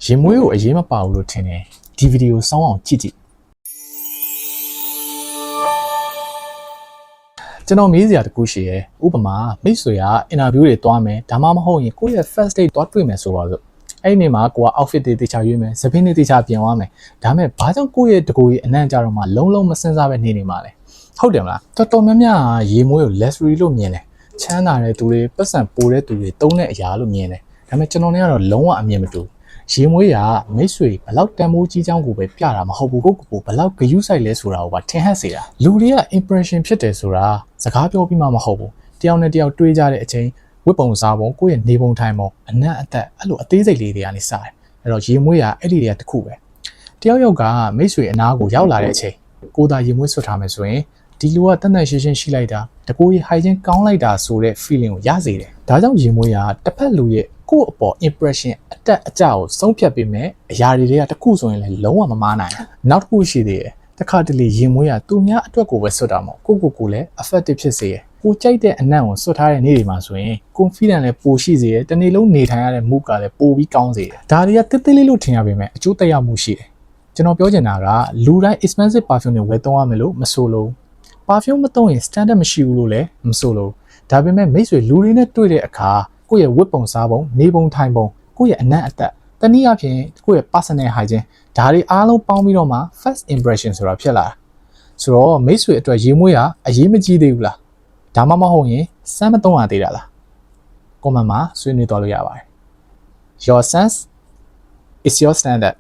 ရင်မွေးကိုအရေးမပါဘူးလို့ထင်တယ်ဒီဗီဒီယိုစောင်းအောင်ကြည့်ကျွန်တော်မေးစရာတခုရှိရဲဥပမာမိတ်ဆွေကအင်တာဗျူးတွေတွားမယ်ဒါမှမဟုတ်ရင်ကိုယ့်ရဲ့ first date တွားတွေ့မယ်ဆိုပါစို့အဲ့ဒီနေ့မှာကိုက outfit တွေတေချာရွေးမယ်သပင်းတွေတေချာပြင်သွားမယ်ဒါပေမဲ့ဘာကြောင့်ကိုယ့်ရဲ့တကူကြီးအနံ့ကြတော့မှလုံးမစင်စားပဲနေမှာလဲဟုတ်တယ်မလားတော်တော်များများရေမွေးကို luxury လို့မြင်တယ်ချမ်းသာတဲ့သူတွေပတ်စံပိုတဲ့သူတွေတုံးတဲ့အရာလို့မြင်တယ်ဒါပေမဲ့ကျွန်တော်เนี่ยကတော့လုံးဝအမြင်မတူရေမွေးကမိတ်ဆွေဘလောက်တန်ဖိုးကြီးချောင်းကိုပဲပြတာမဟုတ်ဘူးကိုဘလောက်ဂယုစိုက်လဲဆိုတာကိုပါထင်ဟပ်စေတာလူတွေက impression ဖြစ်တယ်ဆိုတာစကားပြောပြီးမှမဟုတ်ဘူးတယောက်နဲ့တယောက်တွေးကြတဲ့အချိန်ဝတ်ပုံစားပုံကိုယ့်ရဲ့နေပုံထိုင်ပုံအနက်အသက်အဲ့လိုအသေးစိတ်လေးတွေကနေစတယ်အဲ့တော့ရေမွေးကအဲ့ဒီတွေကတစ်ခုပဲတယောက်ကမိတ်ဆွေအနားကိုရောက်လာတဲ့အချိန်ကိုသာရေမွေးဆွတ်ထားမယ်ဆိုရင်ဒီလူကတန်တန်ရှင်းရှင်းရှိလိုက်တာတကူကြီး high ချင်းကောင်းလိုက်တာဆိုတဲ့ feeling ကိုရစေတယ်ဒါကြောင့်ရေမွေးကတစ်ဖက်လူရဲ့ကိုယ့်အပေါ် impression အတက်အကျကိုဆုံးဖြတ်ပေးမယ်အရာတွေကတစ်ခုဆိုရင်လည်းလုံးဝမမားနိုင်နောက်တစ်ခုရှိသေးတယ်တစ်ခါတလေရင်မွေးကသူများအတွက်ကိုပဲဆွတ်တာမဟုတ်ကိုလည်း effective ဖြစ်စေရကိုကြိုက်တဲ့အနံ့ကိုဆွတ်ထားတဲ့နေ့တွေမှာဆိုရင် confidence လည်းပိုရှိစေရတနေ့လုံးနေထိုင်ရတဲ့ mood ကလည်းပိုပြီးကောင်းစေတယ်ဒါတွေကတစ်သေးလေးလို့ထင်ရပေမဲ့အကျိုးသက်ရောက်မှုရှိတယ်ကျွန်တော်ပြောချင်တာကလူတိုင်း expensive perfume တွေဝယ်သုံးရမယ်လို့မဆိုလို့ perfume မသုံးရင် standard မရှိဘူးလို့လည်းမဆိုလို့ဒါပေမဲ့မိတ်ဆွေလူတွေနဲ့တွေ့တဲ့အခါကိုယ့်ရဲ့ဝတ်ပုံစားပုံနေပုံထိုင်ပုံကိုယ့်ရဲ့အနံ့အသက်တနည်းအားဖြင့်ကိုယ့်ရဲ့ personal hygiene ဒါတွေအားလုံးပေါင်းပြီးတော့မှ first impression ဆိုတာဖြစ်လာတာဆိုတော့မိတ်ဆွေအတွက်ရေမွေးကအရေးမကြီးသေးဘူးလားဒါမှမဟုတ်ရင်စမ်းမသုံးရသေးတာလား comment မှာဆွေးနွေးသွားလို့ရပါတယ် Your sense is your standard